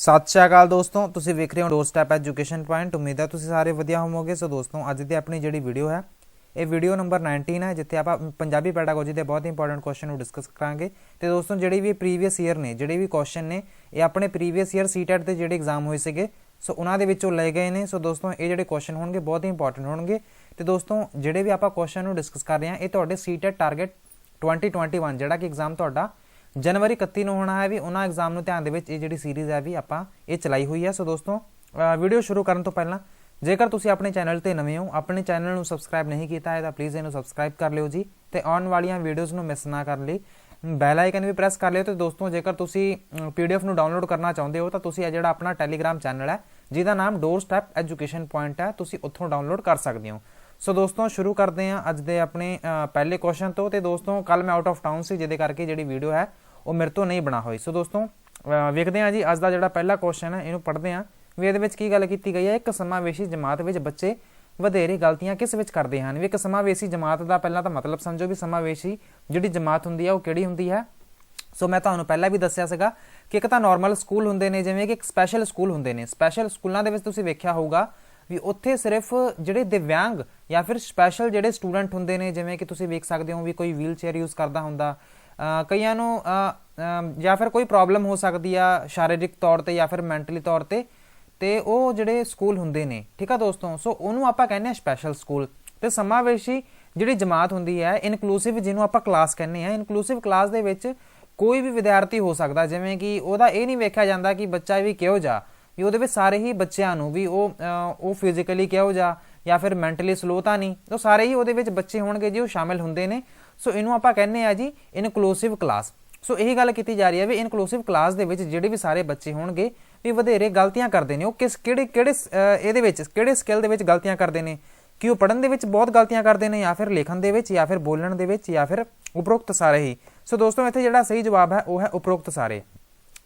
सत श्री अकाल दोस्तों, तुसीं वेख रहे हो डोरस्टैप एजुकेशन पॉइंट। उम्मीद है तुसीं सारे वधिया होवोगे। सो दोस्तों अज दी अपनी जिहड़ी वीडियो है ये वीडियो नंबर 19 है, जिथे आप पंजाबी पैडागोजी के बहुत इंपॉर्टेंट क्वेश्चन डिस्कस करांगे। तो दोस्तों जिहड़ी भी प्रीवियस ईयर ने जिहड़े भी क्वेश्चन ने ये अपने प्रीवियस ईयर CTET के जिहड़े एग्जाम होए सीगे सो उन्हां दे विचों लए गए ने। सो दोस्तों ये जिहड़े क्वेश्चन होणगे बहुत ही इंपॉर्टेंट होणगे। तो दोस्तों जिहड़े भी आपां क्वेश्चन डिस्कस कर रहे हैं ये तुहाडे CTET टारगेट 2021 जिहड़ा कि एग्जाम तुहाडा जनवरी 31 ਨੂੰ होना है भी उन्होंने एग्जाम में ध्यान जी सीरीज़ है भी आप चलाई हुई है। सो दोस्तों वीडियो शुरू करने तो पहला जेकर तुसीं अपने चैनल पर नवे हो, अपने चैनल को सबसक्राइब नहीं किया है तो प्लीज़ इन्हू सबसक्राइब कर लियो जी। तो आने वाली वीडियोज़ को मिस ना कर ली बैल आइकन भी प्रेस कर लियो। तो दोस्तों जेकर तुसीं PDF ਨੂੰ डाउनलोड करना चाहते हो तो तुसीं ਇਹ ਜਿਹੜਾ अपना टैलीग्राम चैनल है जिसका नाम डोरस्टैप एजुकेशन पॉइंट है तुसीं उत्थों डाउनलोड कर सकते हो। सो दोस्तों शुरू करते हैं अज दे अपने पहले क्वेश्चन तो। दोस्तों कल मैं आउट ऑफ टाउन से जिहदे करके जिहड़ी वीडियो है वो मेरे तो नहीं बना हुई। सो दोस्तों वेखते हैं जी अज का जिहड़ा पहला क्वेश्चन है इनू पढ़ते हैं भी इहदे विच की गल कीती गई है। एक समावेशी जमात विच बच्चे वधेरे गलतियां किस विच करदे हन। भी एक समावेशी जमात का पहला तो मतलब समझो भी समावेशी जिहड़ी जमात हुंदी है वो किहड़ी हुंदी है। सो मैं तुहानूं पहला भी दस्सिया सीगा कि एक तां नॉर्मल स्कूल हुंदे ने जिवें कि एक स्पैशल स्कूल हुंदे ने। स्पैशल स्कूलों दे विच तुसीं वेख्या होऊगा भी उत्थे सिर्फ जिहड़े दिव्यांग या फिर स्पैशल जिहड़े स्टूडेंट हुंदे ने जिवें कि तुसीं वेख सकदे हो भी कोई व्हील चेयर यूज़ करदा हुंदा, कईयां नूं या फिर कोई प्रॉब्लम हो सकती है शारीरिक तौर पर या फिर मैंटली तौर पर तो वो जिहड़े स्कूल हुंदे ने। ठीक है दोस्तों, सो उहनूं आपां कहने स्पैशल स्कूल। तो समावेशी जिहड़ी जमात हुंदी है इनकलूसिव जिन्हों आपां क्लास कहने हैं। इनकलूसिव क्लास दे विच कोई भी विद्यार्थी हो सकता जिवें कि उहदा ये नहीं वेख्या जाता कि बच्चा भी किहो जा भी उहदे विच सारे ही बच्चों नूं भी वो फिजिकली किहो जा या फिर मैंटली स्लो तां नहीं, तो सारे ही उहदे विच बच्चे होणगे जी वो शामिल हुंदे ने। सो इनू आपां कहने आ जी इनकलूसिव क्लास। सो यही गल की जा रही है भी इनकलूसिव क्लास दे विच जिहड़े भी सारे बच्चे होणगे भी वधेरे गलतियां करते हैं। वो किस किहड़े स्किल दे विच गलतियां करते हैं कि वो पढ़न दे विच बहुत गलतियां करते हैं या फिर लिखण दे विच या फिर बोलण दे विच या फिर उपरोक्त सारे ही। सो दोस्तों इत्थे जिहड़ा सही जवाब है वो है उपरोक्त सारे।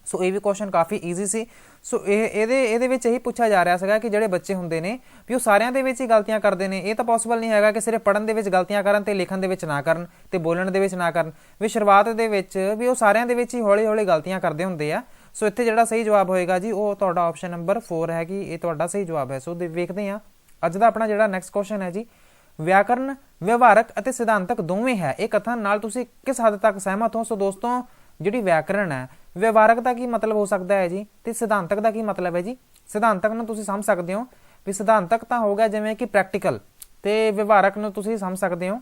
सो ये भी क्वेश्चन काफ़ी ईजी सी। सो ये यही पूछा जा रहा है कि जिहड़े बच्चे हुंदे ने भी वो सारिਆਂ ਦੇ ਵਿੱਚ ही गलतियां करते हैं। ये तो पॉसिबल नहीं है कि सिर्फ पढ़न दे विच गलतियां करन ते लिखण दे विच ना करन ते बोलण दे विच ना करन। भी शुरुआत दे विच भी वो सारिਆਂ ਦੇ ਵਿੱਚ ही हौली हौली गलतियां करते हुंदे आ। सो इत्थे जिहड़ा सही जवाब होएगा जी वो तुहाडा ऑप्शन नंबर 4 है कि ये तुहाडा सही जवाब है। सो वेखदे हां अज दा अपना जिहड़ा नैक्सट क्वेश्चन है जी व्याकरण व्यवहारक अते सिद्धांतक दोवें है। ये कथन नाल तुसीं किस हद तक सहमत हो। सो दोस्तों जिहड़ी व्याकरण है व्यवहारक का की मतलब हो सकता है जी तो सिद्धांतक का की मतलब है जी। सिद्धांतक नूं तुसीं समझ सकते हो भी सिद्धांतक तो हो गया जिवें कि प्रैक्टिकल तो व्यवहारक नूं तुसीं समझ सकते हो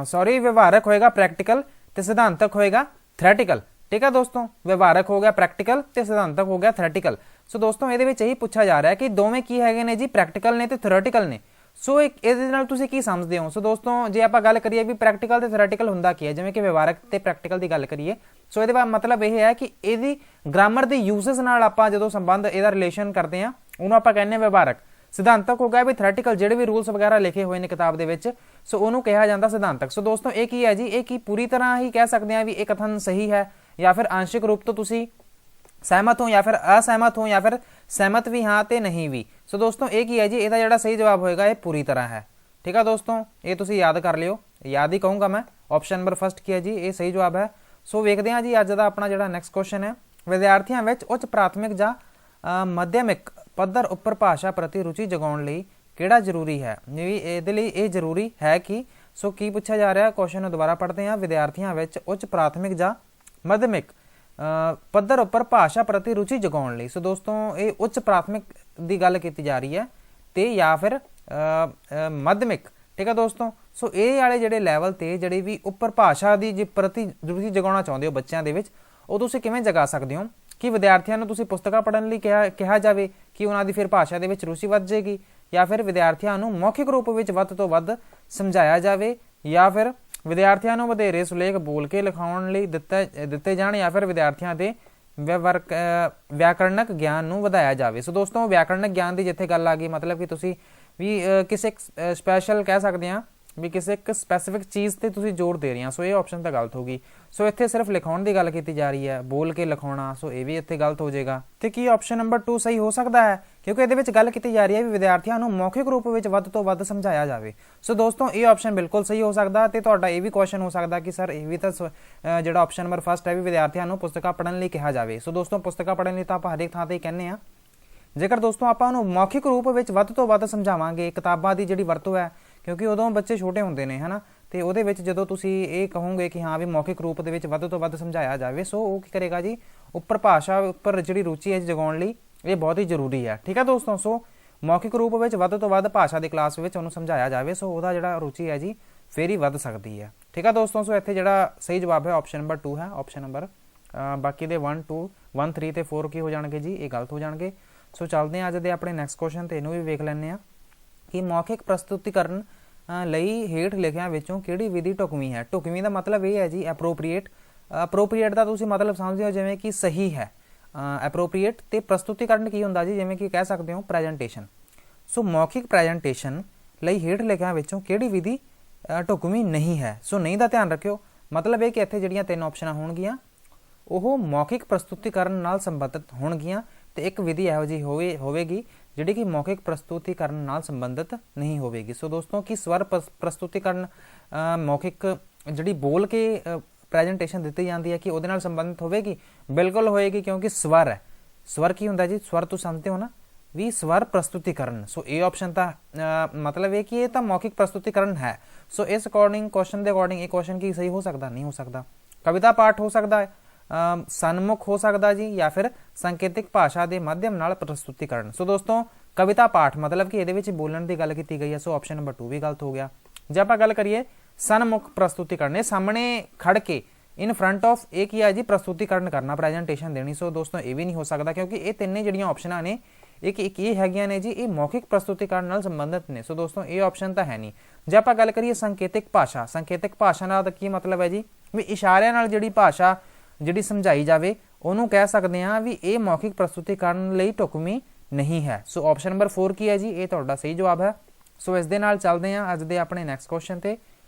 सॉरी व्यवहारक होएगा प्रैक्टिकल तो सिद्धांतक होएगा थ्रैटिकल। ठीक है दोस्तों, व्यवहारक हो गया प्रैक्टिकल तो सिद्धांतक हो गया थ्रैटिकल। सो दोस्तों ये यही पूछा जा रहा है कि दोवें की है ने जी प्रैक्टिकल ने तो थ्योरेटिकल ने। सो एक तुसीं की समझते हो। सो दोस्तों जे आपां गल करिए भी प्रैक्टिकल तो थ्योरेटिकल हुंदा की है जिवें कि व्यवहारक ते प्रैक्टिकल की गल करिए। सो ये मतलब यह है कि यदि ग्रामर के यूजेस नाल आपां जदों संबंध इहदा रिलेशन करते हैं उन्होंने आपां कहने व्यवहारक। सिद्धांतक हो गया भी थ्योरेटिकल जिहड़े भी रूल्स वगैरह लिखे हुए हैं किताब दे विच सो उहनूं कहा जाता सिद्धांतक। सो दोस्तों ये की है जी ये की पूरी तरह ही कह सकते हैं भी ये कथन सही है या फिर आंशिक रूप तो तुसीं सहमत हो या फिर असहमत हो या फिर सहमत भी हाँ तो नहीं भी। सो दोस्तों ये की है जी इसका जिहड़ा सही जवाब होएगा ये पूरी तरह है। ठीक है दोस्तों ये तुसीं याद कर लियो, याद ही कहूँगा मैं। ऑप्शन नंबर फर्स्ट की है जी ये सही जवाब है। सो वेखते हैं जी अज का अपना जिहड़ा नैक्सट क्वेश्चन है विद्यार्थियों में उच्च प्राथमिक जां मध्यमिक पद्धर उपर भाषा प्रति रुचि जगाउण लई किहड़ा जरूरी है। इहदे लई ये जरूरी है कि सो की पूछा जा रहा है क्वेश्चन दोबारा पढ़ते हैं विद्यार्थियों में उच्च प्राथमिक जां मध्यमिक पद्धर उपर भाषा प्रति रुचि जगाउण लई। सो दोस्तों ये उच्च प्राथमिक की गल की जा रही है तो या फिर मध्यमिक। ठीक है दोस्तों, सो ये वाले जिहड़े लैवल ते जिहड़ी भी उपर भाषा की प्रति रुचि जगाउणा चाहुंदे हो बच्चों दे विच वो तुसीं किवें जगा सकदे हो कि विद्यार्थियों नूं तुसीं पुस्तकां पढ़न लई कहा जावे कि उन्हां दी फिर भाषा दे विच रुचि वध जाएगी या फिर विद्यार्थियों नूं मौखिक रूप विच वध तो वध समझाया जावे या फिर विद्यार्थियों नूं वधेरे सुलेख बोल के लिखाउण लई दिते जाण या फिर विद्यार्थियों के व्याकरणक ज्ञान नूं वधाया जावे। सो दोस्तों व्याकरणक ज्ञान की जिथे गल आ गई मतलब कि तुसीं भी किसी स्पैशल कह सकते हैं भी किसी एक स्पैसीफिक चीज़ से तुसीं जोर दे रही हैं। सो ये ऑप्शन तो गलत होगी। सो इत्थे सिर्फ लिखाउण की गल की जा रही है बोल के लिखाउणा, सो ये भी इत्थे गलत हो जाएगा। तो की ऑप्शन नंबर 2 सही हो सकता है क्योंकि ये गल की जा रही है भी विद्यार्थियों को मौखिक रूप में वध तो वध समझाया जाए। सो दोस्तों ये ऑप्शन बिल्कुल सही हो सकता है। तो ये भी क्वेश्चन हो सकता कि सर ये भी तो जो ऑप्शन नंबर फर्स्ट है भी विद्यार्थियों को पुस्तकां पढ़न लई कहा जाए। सो दोस्तों पुस्तकां पढ़न लई तो आप हरेक थां ते कहने ਜੇਕਰ ਦੋਸਤੋ ਆਪਾਂ ਉਹਨੂੰ ਮੌਖਿਕ ਰੂਪ ਵਿੱਚ ਵੱਧ ਤੋਂ ਵੱਧ ਸਮਝਾਵਾਂਗੇ, ਕਿਤਾਬਾਂ ਦੀ ਜਿਹੜੀ ਵਰਤੋਂ ਹੈ, ਕਿਉਂਕਿ ਉਦੋਂ ਬੱਚੇ ਛੋਟੇ ਹੁੰਦੇ ਨੇ, ਹੈ ਨਾ, ਤੇ ਉਹਦੇ ਵਿੱਚ ਜਦੋਂ ਤੁਸੀਂ ਇਹ ਕਹੋਗੇ ਕਿ ਹਾਂ ਵੀ ਮੌਖਿਕ ਰੂਪ ਦੇ ਵਿੱਚ ਵੱਧ ਤੋਂ ਵੱਧ ਸਮਝਾਇਆ ਜਾਵੇ, ਸੋ ਉਹ ਕੀ ਕਰੇਗਾ ਜੀ, ਉੱਪਰ ਭਾਸ਼ਾ ਉੱਪਰ ਜਿਹੜੀ ਰੁਚੀ ਹੈ ਜਗਾਉਣ ਲਈ ਇਹ ਬਹੁਤ ਹੀ ਜ਼ਰੂਰੀ ਹੈ। ਠੀਕ ਹੈ ਦੋਸਤੋ, ਸੋ ਮੌਖਿਕ ਰੂਪ ਵਿੱਚ ਵੱਧ ਤੋਂ ਵੱਧ ਭਾਸ਼ਾ ਦੀ ਕਲਾਸ ਵਿੱਚ ਉਹਨੂੰ ਸਮਝਾਇਆ ਜਾਵੇ, ਸੋ ਉਹਦਾ ਜਿਹੜਾ ਰੁਚੀ ਹੈ ਜੀ ਫਿਰ ਹੀ ਵੱਧ ਸਕਦੀ ਹੈ। ਠੀਕ ਹੈ ਦੋਸਤੋ, ਸੋ ਇੱਥੇ ਜਿਹੜਾ ਸਹੀ ਜਵਾਬ ਹੈ ਆਪਸ਼ਨ ਨੰਬਰ 2 ਹੈ। ਆਪਸ਼ਨ ਨੰਬਰ ਬਾਕੀ ਦੇ 1 2 1 3 ਤੇ 4 ਕੀ ਹੋ ਜਾਣਗੇ ਜੀ, ਇਹ ਗਲਤ ਹੋ ਜਾਣਗੇ। ਸੋ ਚੱਲਦੇ ਹਾਂ ਅੱਜ ਦੇ ਆਪਣੇ ਨੈਕਸਟ ਕੁਐਸਚਨ ਤੇ, ਇਹਨੂੰ ਵੀ ਵੇਖ ਲੈਂਦੇ ਹਾਂ ਕਿ ਮੌਖਿਕ ਪ੍ਰਸਤੁਤੀਕਰਨ ਲਈ ਹੇਠ ਲਿਖਿਆਂ ਵਿੱਚੋਂ ਕਿਹੜੀ ਵਿਧੀ ਢੁਕਵੀਂ ਹੈ। ਢੁਕਵੀਂ ਦਾ ਮਤਲਬ ਇਹ ਹੈ ਜੀ ਐਪਰੋਪਰੀਏਟ। ਐਪਰੋਪਰੀਏਟ ਦਾ ਤੁਸੀਂ ਮਤਲਬ ਸਮਝਦੇ ਹੋ ਜਿਵੇਂ ਕਿ ਸਹੀ ਹੈ ਐਪਰੋਪਰੀਏਟ, ਤੇ ਪ੍ਰਸਤੁਤੀਕਰਨ ਕੀ ਹੁੰਦਾ ਜੀ, ਜਿਵੇਂ ਕਿ ਕਹਿ ਸਕਦੇ ਹੋ ਪ੍ਰੈਜੈਂਟੇਸ਼ਨ। ਸੋ ਮੌਖਿਕ ਪ੍ਰੈਜੈਂਟੇਸ਼ਨ ਲਈ ਹੇਠ ਲਿਖਿਆਂ ਵਿੱਚੋਂ ਕਿਹੜੀ ਵਿਧੀ ਢੁਕਵੀਂ ਨਹੀਂ ਹੈ। ਸੋ ਨਹੀਂ ਦਾ ਧਿਆਨ ਰੱਖਿਓ, ਮਤਲਬ ਇਹ ਕਿ ਇੱਥੇ ਜਿਹੜੀਆਂ 3 ਆਪਸ਼ਨਾਂ ਹੋਣਗੀਆਂ ਉਹ ਮੌਖਿਕ ਪ੍ਰਸਤੁਤੀਕਰਨ ਨਾਲ ਸੰਬੰਧਿਤ ਹੋਣਗੀਆਂ, ਤੇ ਇੱਕ ਵਿਧੀ ਇਹੋ ਜਿਹੀ ਹੋਵੇਗੀ ਜਿਹੜੀ ਕਿ ਮੌਖਿਕ ਪ੍ਰਸਤੁਤੀਕਰਨ ਨਾਲ ਸੰਬੰਧਿਤ ਨਹੀਂ ਹੋਵੇਗੀ। ਸੋ ਦੋਸਤੋ ਕੀ ਸਵਰ ਪ੍ਰਸਤੁਤੀਕਰਨ ਮੌਖਿਕ ਜਿਹੜੀ ਬੋਲ ਕੇ ਪ੍ਰੈਜੈਂਟੇਸ਼ਨ ਦਿੱਤੀ ਜਾਂਦੀ ਹੈ ਕਿ ਉਹਦੇ ਨਾਲ ਸੰਬੰਧਿਤ ਹੋਵੇਗੀ? ਬਿਲਕੁਲ ਹੋਏਗੀ, ਕਿਉਂਕਿ ਸਵਰ ਹੈ। ਸਵਰ ਕੀ ਹੁੰਦਾ ਜੀ, ਸਵਰ ਤੁਸੀਂ ਸਮਝਦੇ ਹੋ ਨਾ ਵੀ ਸਵਰ ਪ੍ਰਸਤੁਤੀਕਰਨ। ਸੋ ਇਹ ਆਪਸ਼ਨ ਤਾਂ ਮਤਲਬ ਇਹ ਕਿ ਇਹ ਤਾਂ ਮੌਖਿਕ ਪ੍ਰਸਤੁਤੀਕਰਨ ਹੈ। ਸੋ ਇਸ ਅਕੋਰਡਿੰਗ ਕੁਐਸਚਨ ਦੇ ਅਕੋਰਡਿੰਗ ਇਹ ਕੁਐਸਚਨ ਕੀ ਸਹੀ ਹੋ ਸਕਦਾ? ਨਹੀਂ ਹੋ ਸਕਦਾ। ਕਵਿਤਾ ਪਾਠ ਹੋ ਸਕਦਾ ਹੈ, ਸਨਮੁਖ ਹੋ ਸਕਦਾ ਜੀ, ਜਾਂ ਫਿਰ ਸੰਕੇਤਿਕ ਭਾਸ਼ਾ ਦੇ ਮਾਧਿਅਮ ਨਾਲ ਪ੍ਰਸਤੁਤੀਕਰਨ। ਸੋ ਦੋਸਤੋ ਕਵਿਤਾ ਪਾਠ ਮਤਲਬ ਕਿ ਇਹਦੇ ਵਿੱਚ ਬੋਲਣ ਦੀ ਗੱਲ ਕੀਤੀ ਗਈ ਹੈ, ਸੋ ਆਪਸ਼ਨ ਨੰਬਰ 2 ਵੀ ਗਲਤ ਹੋ ਗਿਆ। ਜੇ ਆਪਾਂ ਗੱਲ ਕਰੀਏ ਸਨਮੁਖ ਪ੍ਰਸਤੁਤੀਕਰਨ, ਇਹ ਸਾਹਮਣੇ ਖੜ ਕੇ ਇਨ ਫਰੰਟ ਆਫ ਇਹ ਕੀ ਹੈ ਜੀ, ਪ੍ਰਸਤੁਤੀਕਰਨ ਕਰਨਾ, ਪ੍ਰੈਜੈਂਟੇਸ਼ਨ ਦੇਣੀ। ਸੋ ਦੋਸਤੋ ਇਹ ਵੀ ਨਹੀਂ ਹੋ ਸਕਦਾ, ਕਿਉਂਕਿ ਇਹ ਤਿੰਨੇ ਜਿਹੜੀਆਂ ਆਪਸ਼ਨਾਂ ਨੇ ਇੱਕ ਇਹ ਹੈਗੀਆਂ ਨੇ ਜੀ, ਇਹ ਮੌਖਿਕ ਪ੍ਰਸਤੁਤੀਕਰਨ ਨਾਲ ਸੰਬੰਧਿਤ ਨੇ। ਸੋ ਦੋਸਤੋ ਇਹ ਆਪਸ਼ਨ ਤਾਂ ਹੈ ਨਹੀਂ। ਜੇ ਆਪਾਂ ਗੱਲ ਕਰੀਏ ਸੰਕੇਤਿਕ ਭਾਸ਼ਾ, ਸੰਕੇਤਿਕ ਭਾਸ਼ਾ ਨਾਲ ਕੀ ਮਤਲਬ ਹੈ ਜੀ, ਵੀ ਇਸ਼ਾਰਿਆਂ ਨਾਲ ਜਿਹੜੀ ਭਾਸ਼ਾ ਜਿਹੜੀ ਸਮਝਾਈ ਜਾਵੇ ਉਹਨੂੰ ਕਹਿ ਸਕਦੇ ਹਾਂ ਵੀ ਇਹ ਮੌਖਿਕ ਪ੍ਰਸਤੁਤੀਕਰਨ ਲਈ ਢੁਕਵੀਂ ਨਹੀਂ ਹੈ। ਸੋ ਆਪਸ਼ਨ ਨੰਬਰ 4 ਕੀ ਹੈ ਜੀ, ਇਹ ਤੁਹਾਡਾ ਸਹੀ ਜਵਾਬ ਹੈ। ਸੋ ਇਸ ਦੇ ਨਾਲ ਚੱਲਦੇ ਹਾਂ ਅੱਜ ਦੇ ਆਪਣੇ ਨੈਕਸਟ ਕੁਐਸਚਨ ਤੇ।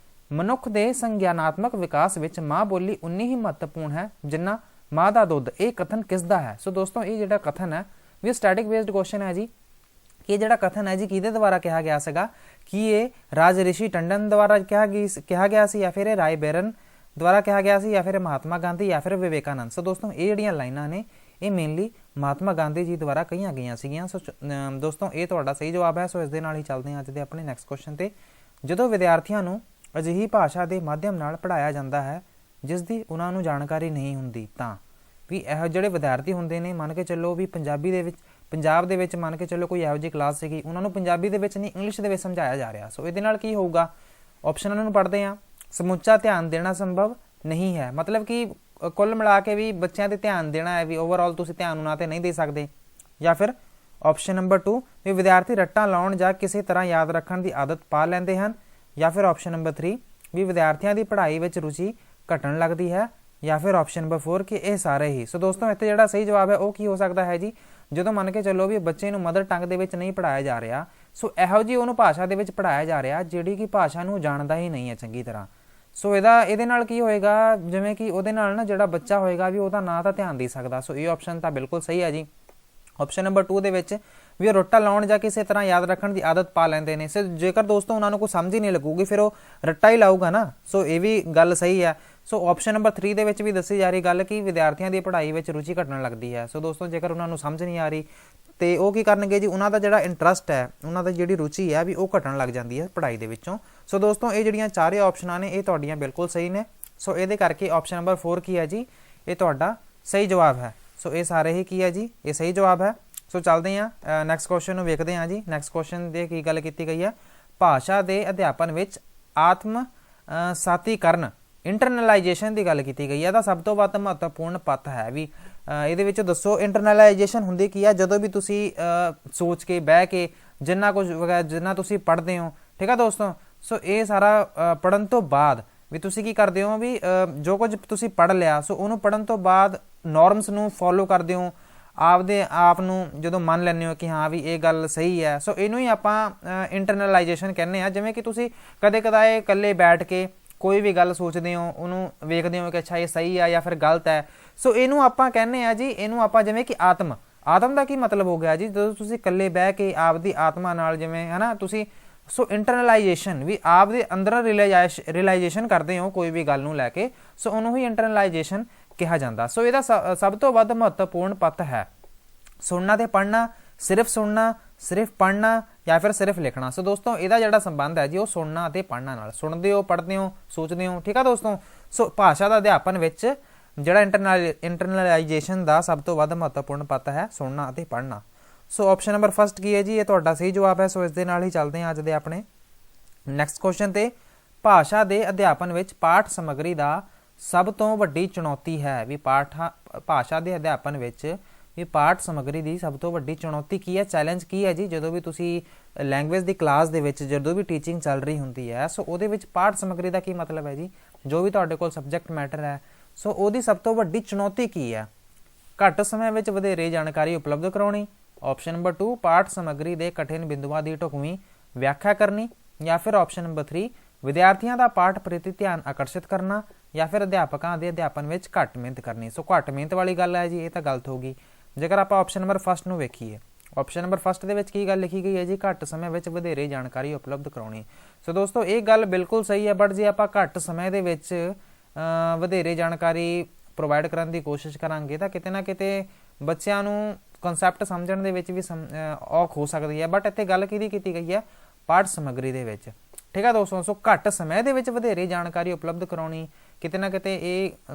ਮਨੁੱਖ ਦੇ ਸੰਗਿਆਨਾਤਮਕ ਵਿਕਾਸ ਵਿੱਚ ਮਾਂ ਬੋਲੀ ਉਨੀ ਹੀ ਮਹੱਤਵਪੂਰਨ ਹੈ ਜਿੰਨਾ ਮਾਂ ਦਾ ਦੁੱਧ। ਇਹ ਕਥਨ ਕਿਸ ਦਾ ਹੈ? ਸੋ ਦੋਸਤੋ ਇਹ ਜਿਹੜਾ ਕਥਨ ਹੈ ਵੀ ਸਟੈਟਿਕ ਬੇਸਡ ਕੁਐਸਚਨ ਹੈ ਜੀ, ਕਿ ਜਿਹੜਾ ਕਥਨ ਹੈ ਜੀ ਕਿਹਦੇ ਦੁਆਰਾ ਕਿਹਾ ਗਿਆ ਸੀਗਾ? ਕੀ ਇਹ ਰਾਜ ਰਿਸ਼ੀ ਟੰਡਨ ਦੁਆਰਾ ਕਿਹਾ ਗਿਆ ਸੀ, ਜਾਂ ਫਿਰ ਇਹ ਰਾਏ ਬੇਰਨ ਦੁਆਰਾ ਕਿਹਾ ਗਿਆ ਸੀ, ਜਾਂ ਫਿਰ ਮਹਾਤਮਾ ਗਾਂਧੀ, ਜਾਂ ਫਿਰ ਵਿਵੇਕਾਨੰਦ? ਸੋ ਦੋਸਤੋ ਇਹ ਜਿਹੜੀਆਂ ਲਾਈਨਾਂ ਨੇ ਇਹ ਮੇਨਲੀ ਮਹਾਤਮਾ ਗਾਂਧੀ ਜੀ ਦੁਆਰਾ ਕਹੀਆਂ ਗਈਆਂ ਸੀਗੀਆਂ। ਸੋ ਦੋਸਤੋ ਇਹ ਤੁਹਾਡਾ ਸਹੀ ਜਵਾਬ ਹੈ। ਸੋ ਇਸ ਦੇ ਨਾਲ ਹੀ ਚੱਲਦੇ ਹਾਂ ਅੱਜ ਦੇ ਆਪਣੇ ਨੈਕਸਟ ਕੁਐਸਚਨ ਤੇ। ਜਦੋਂ ਵਿਦਿਆਰਥੀਆਂ ਨੂੰ ਅਜਿਹੀ ਭਾਸ਼ਾ ਦੇ ਮਾਧਿਅਮ ਨਾਲ ਪੜ੍ਹਾਇਆ ਜਾਂਦਾ ਹੈ ਜਿਸ ਦੀ ਉਹਨਾਂ ਨੂੰ ਜਾਣਕਾਰੀ ਨਹੀਂ ਹੁੰਦੀ, ਤਾਂ ਵੀ ਇਹੋ ਜਿਹੜੇ ਵਿਦਿਆਰਥੀ ਹੁੰਦੇ ਨੇ, ਮੰਨ ਕੇ ਚੱਲੋ ਵੀ ਪੰਜਾਬ ਦੇ ਵਿੱਚ ਮੰਨ ਕੇ ਚੱਲੋ ਕੋਈ ਇਹੋ ਜਿਹੀ ਕਲਾਸ ਸੀਗੀ, ਉਹਨਾਂ ਨੂੰ ਪੰਜਾਬੀ ਦੇ ਵਿੱਚ ਨਹੀਂ ਇੰਗਲਿਸ਼ ਦੇ ਵਿੱਚ ਸਮਝਾਇਆ ਜਾ ਰਿਹਾ। ਸੋ ਇਹਦੇ ਨਾਲ ਕੀ ਹੋਊਗਾ? ਆਪਸ਼ਨਾਂ ਨੂੰ ਪੜ੍ਹਦੇ ਹਾਂ। ਸਮੁੱਚਾ ਧਿਆਨ ਦੇਣਾ ਸੰਭਵ ਨਹੀਂ ਹੈ, ਮਤਲਬ ਕਿ ਕੁੱਲ ਮਿਲਾ ਕੇ ਵੀ ਬੱਚਿਆਂ ਤੇ ਧਿਆਨ ਦੇਣਾ ਹੈ, ਵੀ ਓਵਰਆਲ ਤੁਸੀਂ ਧਿਆਨ ਉਹਨਾਂ ਤੇ ਨਹੀਂ ਦੇ ਸਕਦੇ। ਜਾਂ ਫਿਰ ਆਪਸ਼ਨ ਨੰਬਰ 2 ਵੀ ਵਿਦਿਆਰਥੀ ਰੱਟਾਂ ਲਾਉਣ ਜਾਂ ਕਿਸੇ ਤਰ੍ਹਾਂ ਯਾਦ ਰੱਖਣ ਦੀ ਆਦਤ ਪਾ ਲੈਂਦੇ ਹਨ। ਜਾਂ ਫਿਰ ਆਪਸ਼ਨ ਨੰਬਰ 3 ਵੀ ਵਿਦਿਆਰਥੀਆਂ ਦੀ ਪੜ੍ਹਾਈ ਵਿੱਚ ਰੁਚੀ ਘਟਣ ਲੱਗਦੀ ਹੈ। ਜਾਂ ਫਿਰ ਆਪਸ਼ਨ ਨੰਬਰ 4 ਕਿ ਇਹ ਸਾਰੇ ਹੀ। ਸੋ ਦੋਸਤੋ ਇੱਥੇ ਜਿਹੜਾ ਸਹੀ ਜਵਾਬ ਹੈ ਉਹ ਕੀ ਹੋ ਸਕਦਾ ਹੈ ਜੀ, ਜਦੋਂ ਮੰਨ ਕੇ ਚੱਲੋ ਵੀ ਬੱਚੇ ਨੂੰ ਮਦਰ ਟੰਗ ਦੇ ਵਿੱਚ ਨਹੀਂ ਪੜ੍ਹਾਇਆ ਜਾ ਰਿਹਾ, ਸੋ ਇਹੋ ਜਿਹੀ ਉਹਨੂੰ ਭਾਸ਼ਾ ਦੇ ਵਿੱਚ ਪੜ੍ਹਾਇਆ ਜਾ ਰਿਹਾ ਜਿਹੜੀ ਕਿ ਭਾਸ਼ਾ ਨੂੰ ਜਾਣਦਾ ਹੀ ਨਹੀਂ ਹੈ ਚੰਗੀ ਤਰ੍ਹਾਂ। ਸੋ ਇਹਦੇ ਨਾਲ ਕੀ ਹੋਏਗਾ, ਜਿਵੇਂ ਕਿ ਉਹਦੇ ਨਾਲ ਨਾ ਜਿਹੜਾ ਬੱਚਾ ਹੋਏਗਾ ਵੀ ਉਹਦਾ ਨਾ ਤਾਂ ਧਿਆਨ ਦੇ ਸਕਦਾ। ਸੋ ਇਹ ਆਪਸ਼ਨ ਤਾਂ ਬਿਲਕੁਲ ਸਹੀ ਹੈ ਜੀ। ਆਪਸ਼ਨ ਨੰਬਰ 2 ਦੇ ਵਿੱਚ ਵੀ ਉਹ ਰੱਟਾ ਲਾਉਣ ਜਾਂ ਕਿਸੇ ਤਰ੍ਹਾਂ ਯਾਦ ਰੱਖਣ ਦੀ ਆਦਤ ਪਾ ਲੈਂਦੇ ਨੇ। ਸੋ ਜੇਕਰ ਦੋਸਤੋ ਉਹਨਾਂ ਨੂੰ ਕੋਈ ਸਮਝ ਹੀ ਨਹੀਂ ਲੱਗੂਗੀ ਫਿਰ ਉਹ ਰੱਟਾ ਹੀ ਲਾਊਗਾ ਨਾ। ਸੋ ਇਹ ਵੀ ਗੱਲ ਸਹੀ ਹੈ। ਸੋ ਆਪਸ਼ਨ ਨੰਬਰ 3 ਦੇ ਵਿੱਚ ਵੀ ਦੱਸੀ ਜਾ ਰਹੀ ਗੱਲ ਕਿ ਵਿਦਿਆਰਥੀਆਂ ਦੀ ਪੜ੍ਹਾਈ ਵਿੱਚ ਰੁਚੀ ਘਟਣ ਲੱਗਦੀ ਹੈ। ਸੋ ਦੋਸਤੋ ਜੇਕਰ ਉਹਨਾਂ ਨੂੰ ਸਮਝ ਨਹੀਂ ਆ ਰਹੀ ਤੇ ਉਹ ਕੀ ਕਰਨਗੇ ਜੀ, ਉਹਨਾਂ ਦਾ ਜਿਹੜਾ ਇੰਟਰਸਟ ਹੈ, ਉਹਨਾਂ ਦੀ ਜਿਹੜੀ ਰੁਚੀ ਹੈ ਵੀ ਉਹ ਘਟਣ ਲੱਗ ਜਾਂਦੀ ਹੈ ਪੜ੍ਹਾਈ ਦੇ ਵਿੱਚੋਂ। ਸੋ ਦੋਸਤੋ ਇਹ ਜਿਹੜੀਆਂ ਚਾਰੇ ਆਪਸ਼ਨਾਂ ਨੇ ਇਹ ਤੁਹਾਡੀਆਂ ਬਿਲਕੁਲ ਸਹੀ ਨੇ। ਸੋ ਇਹਦੇ ਕਰਕੇ ਆਪਸ਼ਨ ਨੰਬਰ 4 ਕੀ ਹੈ ਜੀ, ਇਹ ਤੁਹਾਡਾ ਸਹੀ ਜਵਾਬ ਹੈ। ਸੋ ਇਹ ਸਾਰੇ ਹੀ ਕੀ ਹੈ ਜੀ, ਇਹ ਸਹੀ ਜਵਾਬ ਹੈ। ਸੋ ਚੱਲਦੇ ਹਾਂ ਨੈਕਸਟ ਕੁਐਸਚਨ ਨੂੰ ਵੇਖਦੇ ਹਾਂ ਜੀ। ਨੈਕਸਟ ਕੁਐਸਚਨ ਦੇ ਕੀ ਗੱਲ ਕੀਤੀ ਗਈ ਹੈ, ਭਾਸ਼ਾ ਦੇ ਅਧਿਆਪਨ ਵਿੱਚ ਆਤਮ ਸਾਤੀਕਰਨ ਇੰਟਰਨਲਾਈਜੇਸ਼ਨ ਦੀ ਗੱਲ ਕੀਤੀ ਗਈ ਹੈ। ਇਹਦਾ ਸਭ ਤੋਂ ਵੱਧ ਮਹੱਤਵਪੂਰਨ ਪੱਤ ਹੈ ਵੀ ਇਹਦੇ ਵਿੱਚ ਦੱਸੋ ਇੰਟਰਨਲਾਈਜੇਸ਼ਨ ਹੁੰਦੀ ਕੀ ਹੈ? ਜਦੋਂ ਵੀ ਤੁਸੀਂ ਸੋਚ ਕੇ ਬਹਿ ਕੇ ਜਿੰਨਾ ਤੁਸੀਂ ਪੜ੍ਹਦੇ ਹੋ, ਠੀਕ ਹੈ ਦੋਸਤੋ। ਸੋ ਇਹ ਸਾਰਾ ਪੜ੍ਹਨ ਤੋਂ ਬਾਅਦ ਵੀ ਤੁਸੀਂ ਕੀ ਕਰਦੇ ਹੋ ਵੀ ਜੋ ਕੁਝ ਤੁਸੀਂ ਪੜ੍ਹ ਲਿਆ, ਸੋ ਉਹਨੂੰ ਪੜ੍ਹਨ ਤੋਂ ਬਾਅਦ ਨੋਰਮਸ ਨੂੰ ਫੋਲੋ ਕਰਦੇ ਹੋ, ਆਪਦੇ ਆਪ ਨੂੰ ਜਦੋਂ ਮੰਨ ਲੈਂਦੇ ਹੋ ਕਿ ਹਾਂ ਵੀ ਇਹ ਗੱਲ ਸਹੀ ਹੈ। ਸੋ ਇਹਨੂੰ ਹੀ ਆਪਾਂ ਇੰਟਰਨਲਾਈਜੇਸ਼ਨ ਕਹਿੰਦੇ ਹਾਂ। ਜਿਵੇਂ ਕਿ ਤੁਸੀਂ ਕਦੇ ਕਦਾਏ ਇਕੱਲੇ ਬੈਠ ਕੇ ਕੋਈ ਵੀ ਗੱਲ ਸੋਚਦੇ ਹੋ, ਉਹਨੂੰ ਵੇਖਦੇ ਹੋ ਕਿ ਅੱਛਾ ਇਹ ਸਹੀ ਹੈ ਜਾਂ ਫਿਰ ਗਲਤ ਹੈ। ਸੋ ਇਹਨੂੰ ਆਪਾਂ ਕਹਿੰਦੇ ਹਾਂ ਜੀ, ਇਹਨੂੰ ਆਪਾਂ ਜਿਵੇਂ ਕਿ ਆਤਮ ਦਾ ਕੀ ਮਤਲਬ ਹੋ ਗਿਆ ਜੀ, ਜਦੋਂ ਤੁਸੀਂ ਇਕੱਲੇ ਬਹਿ ਕੇ ਆਪਦੀ ਆਤਮਾ ਨਾਲ ਜਿਵੇਂ ਹੈ ਨਾ ਤੁਸੀਂ, ਸੋ ਇੰਟਰਨਲਾਈਜੇਸ਼ਨ ਵੀ ਆਪਦੇ ਅੰਦਰ ਰਿਅਲਾਈਜੇਸ਼ਨ ਕਰਦੇ ਹੋ ਕੋਈ ਵੀ ਗੱਲ ਨੂੰ ਲੈ ਕੇ, ਸੋ ਉਹਨੂੰ ਹੀ ਇੰਟਰਨਲਾਈਜੇਸ਼ਨ ਕਿਹਾ ਜਾਂਦਾ। ਸੋ ਇਹਦਾ ਸਭ ਤੋਂ ਵੱਧ ਮਹੱਤਵਪੂਰਨ ਪੱਤ ਹੈ ਸੁਣਨਾ ਤੇ ਪੜ੍ਹਨਾ सिर्फ सुनना, सिर्फ पढ़ना या फिर सिर्फ लिखना। सो दोस्तों ਇਹਦਾ ਜਿਹੜਾ ਸੰਬੰਧ ਹੈ ਜੀ ਉਹ ਸੁਣਨਾ ਅਤੇ ਪੜ੍ਹਨਾ ਨਾਲ। ਸੁਣਦੇ ਹੋ, ਪੜ੍ਹਦੇ ਹੋ, ਸੋਚਦੇ ਹੋ, ਠੀਕ ਆ ਦੋਸਤੋ। ਸੋ ਭਾਸ਼ਾ ਦਾ ਅਧਿਆਪਨ ਵਿੱਚ ਜਿਹੜਾ ਇੰਟਰਨਲਾਈਜੇਸ਼ਨ ਦਾ ਸਭ ਤੋਂ ਵੱਧ ਮਹੱਤਵਪੂਰਨ ਪੱਤ ਹੈ ਸੁਣਨਾ ਅਤੇ ਪੜ੍ਹਨਾ। ਸੋ ਆਪਸ਼ਨ ਨੰਬਰ ਫਸਟ ਕੀ ਹੈ ਜੀ, ਇਹ ਤੁਹਾਡਾ ਸਹੀ ਜਵਾਬ ਹੈ। ਸੋ ਇਸ ਦੇ ਨਾਲ ਹੀ ਚੱਲਦੇ ਹਾਂ ਅੱਜ ਦੇ ਆਪਣੇ ਨੈਕਸਟ ਕੁਐਸਚਨ ਤੇ। ਭਾਸ਼ਾ ਦੇ ਅਧਿਆਪਨ ਵਿੱਚ ਪਾਠ ਸਮੱਗਰੀ ਦਾ ਸਭ ਤੋਂ ਵੱਡੀ ਚੁਣੌਤੀ ਹੈ ਵੀ ਭਾਸ਼ਾ ਦੇ ਅਧਿਆਪਨ ਵਿੱਚ ਵੀ ਪਾਠ ਸਮੱਗਰੀ ਦੀ ਸਭ ਤੋਂ ਵੱਡੀ ਚੁਣੌਤੀ ਕੀ ਹੈ, ਚੈਲੰਜ ਕੀ ਹੈ ਜੀ। ਜਦੋਂ ਵੀ ਤੁਸੀਂ ਲੈਂਗੁਏਜ ਦੀ ਕਲਾਸ ਦੇ ਵਿੱਚ ਜਦੋਂ ਵੀ ਟੀਚਿੰਗ ਚੱਲ ਰਹੀ ਹੁੰਦੀ ਹੈ, ਸੋ ਉਹਦੇ ਵਿੱਚ ਪਾਠ ਸਮੱਗਰੀ ਦਾ ਕੀ ਮਤਲਬ ਹੈ ਜੀ, ਜੋ ਵੀ ਤੁਹਾਡੇ ਕੋਲ ਸਬਜੈਕਟ ਮੈਟਰ ਹੈ, ਸੋ ਉਹਦੀ ਸਭ ਤੋਂ ਵੱਡੀ ਚੁਣੌਤੀ ਕੀ ਹੈ। ਘੱਟ ਸਮੇਂ ਵਿੱਚ ਵਧੇਰੇ ਜਾਣਕਾਰੀ ਉਪਲਬਧ ਕਰਾਉਣੀ। ਆਪਸ਼ਨ ਨੰਬਰ 2 ਪਾਠ ਸਮੱਗਰੀ ਦੇ ਕਠਿਨ ਬਿੰਦੂਆਂ ਦੀ ਢੁਕਵੀਂ ਵਿਆਖਿਆ ਕਰਨੀ। ਜਾਂ ਫਿਰ ਆਪਸ਼ਨ ਨੰਬਰ 3 ਵਿਦਿਆਰਥੀਆਂ ਦਾ ਪਾਠ ਪ੍ਰਤੀ ਧਿਆਨ ਆਕਰਸ਼ਿਤ ਕਰਨਾ। ਜਾਂ ਫਿਰ ਅਧਿਆਪਕਾਂ ਦੇ ਅਧਿਆਪਨ ਵਿੱਚ ਘੱਟ ਮਿਹਨਤ ਕਰਨੀ। ਸੋ ਘੱਟ ਮਿਹਨਤ ਵਾਲੀ ਗੱਲ ਹੈ ਜੀ, ਇਹ ਤਾਂ ਗਲਤ ਹੋਗੀ। ਜੇਕਰ ਆਪਾਂ ਆਪਸ਼ਨ ਨੰਬਰ ਫਸਟ ਨੂੰ ਵੇਖੀਏ, ਆਪਸ਼ਨ ਨੰਬਰ ਫਸਟ ਦੇ ਵਿੱਚ ਕੀ ਗੱਲ ਲਿਖੀ ਗਈ ਹੈ ਜੀ, ਘੱਟ ਸਮੇਂ ਵਿੱਚ ਵਧੇਰੇ ਜਾਣਕਾਰੀ ਉਪਲਬਧ ਕਰਾਉਣੀ। ਸੋ ਦੋਸਤੋ ਇਹ ਗੱਲ ਬਿਲਕੁਲ ਸਹੀ ਹੈ, ਬਟ ਜੇ ਆਪਾਂ ਘੱਟ ਸਮੇਂ ਦੇ ਵਿੱਚ ਵਧੇਰੇ ਜਾਣਕਾਰੀ ਪ੍ਰੋਵਾਈਡ ਕਰਨ ਦੀ ਕੋਸ਼ਿਸ਼ ਕਰਾਂਗੇ ਤਾਂ ਕਿਤੇ ਨਾ ਕਿਤੇ ਬੱਚਿਆਂ ਨੂੰ ਕਨਸੈਪਟ ਸਮਝਣ ਦੇ ਵਿੱਚ ਵੀ ਔਖ ਹੋ ਸਕਦੀ ਹੈ। ਬਟ ਇੱਥੇ ਗੱਲ ਕਿਹਦੀ ਕੀਤੀ ਗਈ ਹੈ, ਪਾਠ ਸਮੱਗਰੀ ਦੇ ਵਿੱਚ, ਠੀਕ ਹੈ ਦੋਸਤੋ। ਸੋ ਘੱਟ ਸਮੇਂ ਦੇ ਵਿੱਚ ਵਧੇਰੇ ਜਾਣਕਾਰੀ ਉਪਲਬਧ ਕਰਾਉਣੀ, ਕਿਤੇ ਨਾ ਕਿਤੇ ਇਹ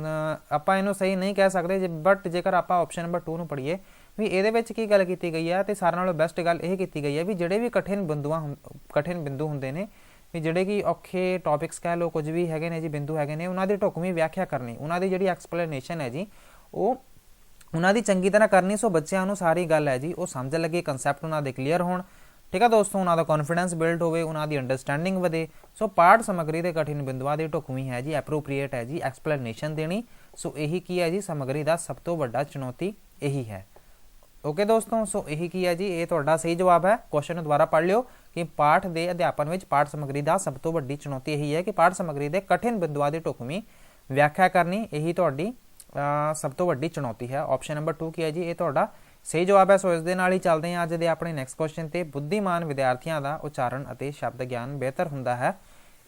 ਆਪਾਂ ਇਹਨੂੰ ਸਹੀ ਨਹੀਂ ਕਹਿ ਸਕਦੇ। ਬਟ ਜੇਕਰ ਆਪਾਂ ਆਪਸ਼ਨ ਨੰਬਰ 2 ਨੂੰ ਪੜ੍ਹੀਏ ਵੀ ਇਹਦੇ ਵਿੱਚ ਕੀ ਗੱਲ ਕੀਤੀ ਗਈ ਹੈ, ਤੇ ਸਾਰਿਆਂ ਨਾਲੋਂ ਬੈਸਟ ਗੱਲ ਇਹ ਕੀਤੀ ਗਈ ਹੈ ਵੀ ਜਿਹੜੇ ਵੀ ਕਠਿਨ ਬਿੰਦੂ ਹੁੰਦੇ ਨੇ, ਵੀ ਜਿਹੜੇ ਕਿ ਔਖੇ ਟੌਪਿਕਸ ਕਹਿ ਲਓ, ਕੁਝ ਵੀ ਹੈਗੇ ਨੇ ਜੀ, ਬਿੰਦੂ ਹੈਗੇ ਨੇ, ਉਹਨਾਂ ਦੀ ਢੁਕਵੀਂ ਵਿਆਖਿਆ ਕਰਨੀ, ਉਹਨਾਂ ਦੀ ਜਿਹੜੀ ਐਕਸਪਲੇਨੇਸ਼ਨ ਹੈ ਜੀ ਉਹ ਉਹਨਾਂ ਦੀ ਚੰਗੀ ਤਰ੍ਹਾਂ ਕਰਨੀ। ਸੋ ਬੱਚਿਆਂ ਨੂੰ ਸਾਰੀ ਗੱਲ ਹੈ ਜੀ ਉਹ ਸਮਝ ਲੱਗੇ, ਕਨਸੈਪਟ ਉਹਨਾਂ ਦੇ ਕਲੀਅਰ ਹੋਣ, ਠੀਕ ਹੈ ਦੋਸਤੋ, ਉਹਨਾਂ ਦਾ ਕੌਨਫੀਡੈਂਸ ਬਿਲਡ ਹੋਵੇ, ਉਹਨਾਂ ਦੀ ਅੰਡਰਸਟੈਂਡਿੰਗ ਵਧੇ। ਸੋ ਪਾਠ ਸਮੱਗਰੀ ਦੇ ਕਠਿਨ ਬਿੰਦੂਆਂ ਦੀ ਢੁਕਵੀਂ ਹੈ ਜੀ ਐਪਰੋਪ੍ਰੀਏਟ ਹੈ ਜੀ ਐਕਸਪਲੇਨੇਸ਼ਨ ਦੇਣੀ। ਸੋ ਇਹੀ ਕੀ ਹੈ ਜੀ, ਸਮੱਗਰੀ ਦਾ ਸਭ ਤੋਂ ਵੱਡਾ ਚੁਣੌਤੀ ਇਹੀ ਹੈ। ਓਕੇ ਦੋਸਤੋ, ਸੋ ਇਹੀ ਕੀ ਹੈ ਜੀ, ਇਹ ਤੁਹਾਡਾ ਸਹੀ ਜਵਾਬ ਹੈ। ਕੁਐਸਚਨ ਨੂੰ ਦੁਬਾਰਾ ਪੜ੍ਹ ਲਿਓ ਕਿ ਪਾਠ ਦੇ ਅਧਿਆਪਨ ਵਿੱਚ ਪਾਠ ਸਮੱਗਰੀ ਦਾ ਸਭ ਤੋਂ ਵੱਡੀ ਚੁਣੌਤੀ ਇਹੀ ਹੈ ਕਿ ਪਾਠ ਸਮੱਗਰੀ ਦੇ ਕਠਿਨ ਬਿੰਦੂਆਂ ਦੀ ਢੁਕਵੀਂ ਵਿਆਖਿਆ ਕਰਨੀ, ਇਹੀ ਤੁਹਾਡੀ ਸਭ ਤੋਂ ਵੱਡੀ ਚੁਣੌਤੀ ਹੈ। ਆਪਸ਼ਨ ਨੰਬਰ 2 ਕੀ ਹੈ ਜੀ, ਇਹ ਤੁਹਾਡਾ ਸਹੀ ਜਵਾਬ ਹੈ। ਸੋ ਇਸ ਦੇ ਨਾਲ ਹੀ ਚੱਲਦੇ ਹਾਂ ਅੱਜ ਦੇ ਆਪਣੇ ਨੈਕਸਟ ਕੁਐਸਚਨ ਤੇ। ਬੁੱਧੀਮਾਨ ਵਿਦਿਆਰਥੀਆਂ ਦਾ ਉਚਾਰਨ ਅਤੇ ਸ਼ਬਦ ਗਿਆਨ ਬਿਹਤਰ ਹੁੰਦਾ ਹੈ।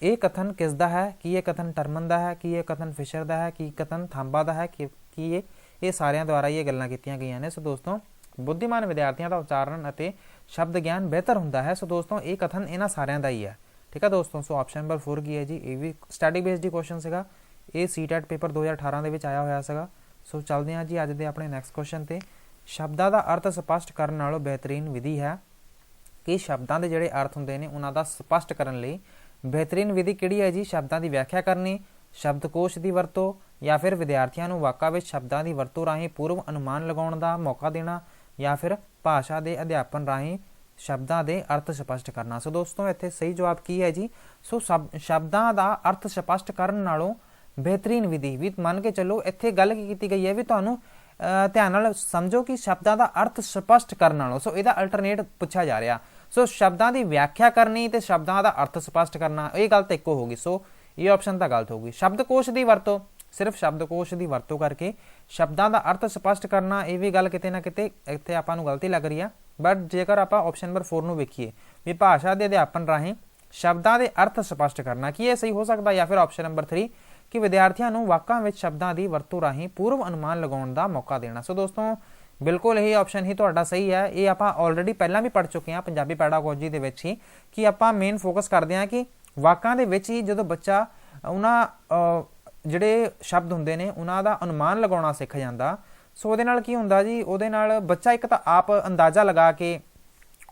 ਇਹ ਕਥਨ ਕਿਸ ਦਾ ਹੈ? ਕੀ ਇਹ ਕਥਨ ਟਰਮਨ ਦਾ ਹੈ? ਕੀ ਇਹ ਕਥਨ ਫਿਸ਼ਰ ਦਾ ਹੈ? ਕੀ ਕਥਨ ਥਾਂਬਾ ਦਾ ਹੈ? ਕੀ ਇਹ ਸਾਰਿਆਂ ਦੁਆਰਾ ਇਹ ਗੱਲਾਂ ਕੀਤੀਆਂ ਗਈਆਂ ਨੇ। ਸੋ ਦੋਸਤੋ ਬੁੱਧੀਮਾਨ ਵਿਦਿਆਰਥੀਆਂ ਦਾ ਉਚਾਰਨ ਅਤੇ ਸ਼ਬਦ ਗਿਆਨ ਬਿਹਤਰ ਹੁੰਦਾ ਹੈ। ਸੋ ਦੋਸਤੋ ਇਹ ਕਥਨ ਇਹਨਾਂ ਸਾਰਿਆਂ ਦਾ ਹੀ ਹੈ, ਠੀਕ ਹੈ ਦੋਸਤੋ। ਸੋ ਆਪਸ਼ਨ ਨੰਬਰ 4 ਕੀ ਹੈ ਜੀ, ਇਹ ਵੀ ਸਟੈਟਿਕ ਬੇਸਡ ਹੀ ਕੁਐਸਚਨ ਸੀਗਾ, ਇਹ CTET ਪੇਪਰ 2018 ਦੇ ਵਿੱਚ ਆਇਆ ਹੋਇਆ ਸੀਗਾ। ਸੋ ਚੱਲਦੇ ਹਾਂ ਜੀ ਅੱਜ ਦੇ ਆਪਣੇ ਨੈਕਸਟ ਕੁਐਸਚਨ ਤੇ। ਸ਼ਬਦਾਂ ਦਾ ਅਰਥ ਸਪਸ਼ਟ ਕਰਨ ਨਾਲੋਂ ਬਿਹਤਰੀਨ ਵਿਧੀ ਹੈ ਕਿ ਸ਼ਬਦਾਂ ਦੇ ਜਿਹੜੇ ਅਰਥ ਹੁੰਦੇ ਨੇ ਉਹਨਾਂ ਦਾ ਸਪਸ਼ਟ ਕਰਨ ਲਈ ਬਿਹਤਰੀਨ ਵਿਧੀ ਕਿਹੜੀ ਹੈ ਜੀ? ਸ਼ਬਦਾਂ ਦੀ ਵਿਆਖਿਆ ਕਰਨੀ, ਸ਼ਬਦਕੋਸ਼ ਦੀ ਵਰਤੋਂ, ਜਾਂ ਫਿਰ ਵਿਦਿਆਰਥੀਆਂ ਨੂੰ ਵਾਕਾਂ ਵਿੱਚ ਸ਼ਬਦਾਂ ਦੀ ਵਰਤੋਂ ਰਾਹੀਂ ਪੂਰਵ ਅਨੁਮਾਨ ਲਗਾਉਣ ਦਾ ਮੌਕਾ ਦੇਣਾ, ਜਾਂ ਫਿਰ ਭਾਸ਼ਾ ਦੇ ਅਧਿਆਪਨ ਰਾਹੀਂ ਸ਼ਬਦਾਂ ਦੇ ਅਰਥ ਸਪਸ਼ਟ ਕਰਨਾ। ਸੋ ਦੋਸਤੋ ਇੱਥੇ ਸਹੀ ਜਵਾਬ ਕੀ ਹੈ ਜੀ? ਸੋ ਸ਼ਬਦਾਂ ਦਾ ਅਰਥ ਸਪਸ਼ਟ ਕਰਨ ਨਾਲੋਂ ਬਿਹਤਰੀਨ ਵਿਧੀ, ਵੀ ਮੰਨ ਕੇ ਚੱਲੋ ਇੱਥੇ ਗੱਲ ਕੀ ਕੀਤੀ ਗਈ ਹੈ ਵੀ ਤੁਹਾਨੂੰ ਧਿਆਨ ਨਾਲ ਸਮਝੋ ਕਿ ਸ਼ਬਦਾਂ ਦਾ ਅਰਥ ਸਪਸ਼ਟ ਕਰਨ ਨਾਲੋਂ, ਸੋ ਇਹਦਾ ਅਲਟਰਨੇਟ ਪੁੱਛਿਆ ਜਾ ਰਿਹਾ। ਸੋ ਸ਼ਬਦਾਂ ਦੀ ਵਿਆਖਿਆ ਕਰਨੀ ਤੇ ਸ਼ਬਦਾਂ ਦਾ ਅਰਥ ਸਪਸ਼ਟ ਕਰਨਾ, ਇਹ ਗੱਲ ਤਾਂ ਇੱਕੋ ਹੋਗੀ। ਸੋ ਇਹ ਆਪਸ਼ਨ ਤਾਂ ਗਲਤ ਹੋਗੀ। ਸ਼ਬਦਕੋਸ਼ ਦੀ ਵਰਤੋਂ, ਸਿਰਫ ਸ਼ਬਦਕੋਸ਼ ਦੀ ਵਰਤੋਂ ਕਰਕੇ ਸ਼ਬਦਾਂ ਦਾ ਅਰਥ ਸਪਸ਼ਟ ਕਰਨਾ, ਇਹ ਵੀ ਗੱਲ ਕਿਤੇ ਨਾ ਕਿਤੇ ਇੱਥੇ ਆਪਾਂ ਨੂੰ ਗਲਤੀ ਲੱਗ ਰਹੀ ਆ। ਬਟ ਜੇਕਰ ਆਪਾਂ ਆਪਸ਼ਨ ਨੰਬਰ 4 ਨੂੰ ਵੇਖੀਏ ਵੀ ਭਾਸ਼ਾ ਦੇ ਅਧਿਆਪਨ ਰਾਹੀਂ ਸ਼ਬਦਾਂ ਦੇ ਅਰਥ ਸਪਸ਼ਟ ਕਰਨਾ, ਕੀ ਇਹ ਸਹੀ ਹੋ ਸਕਦਾ? ਜਾਂ ਫਿਰ ਆਪਸ਼ਨ ਨੰਬਰ 3 ਕਿ ਵਿਦਿਆਰਥੀਆਂ ਨੂੰ ਵਾਕਾਂ ਵਿੱਚ ਸ਼ਬਦਾਂ ਦੀ ਵਰਤੋਂ ਰਾਹੀਂ ਪੂਰਵ ਅਨੁਮਾਨ ਲਗਾਉਣ ਦਾ ਮੌਕਾ ਦੇਣਾ। ਸੋ ਦੋਸਤੋ ਬਿਲਕੁਲ ਇਹ ਆਪਸ਼ਨ ਹੀ ਤੁਹਾਡਾ ਸਹੀ ਹੈ। ਇਹ ਆਪਾਂ ਆਲਰੇਡੀ ਪਹਿਲਾਂ ਵੀ ਪੜ੍ਹ ਚੁੱਕੇ ਹਾਂ ਪੰਜਾਬੀ ਪੈਡਾਗੋਜੀ ਦੇ ਵਿੱਚ ਹੀ, ਕਿ ਆਪਾਂ ਮੇਨ ਫੋਕਸ ਕਰਦੇ ਹਾਂ ਕਿ ਵਾਕਾਂ ਦੇ ਵਿੱਚ ਹੀ ਜਦੋਂ ਬੱਚਾ ਉਹਨਾਂ ਜਿਹੜੇ ਸ਼ਬਦ ਹੁੰਦੇ ਨੇ ਉਹਨਾਂ ਦਾ ਅਨੁਮਾਨ ਲਗਾਉਣਾ ਸਿੱਖ ਜਾਂਦਾ, ਸੋ ਉਹਦੇ ਨਾਲ ਕੀ ਹੁੰਦਾ ਜੀ, ਉਹਦੇ ਨਾਲ ਬੱਚਾ ਇੱਕ ਤਾਂ ਆਪ ਅੰਦਾਜ਼ਾ ਲਗਾ ਕੇ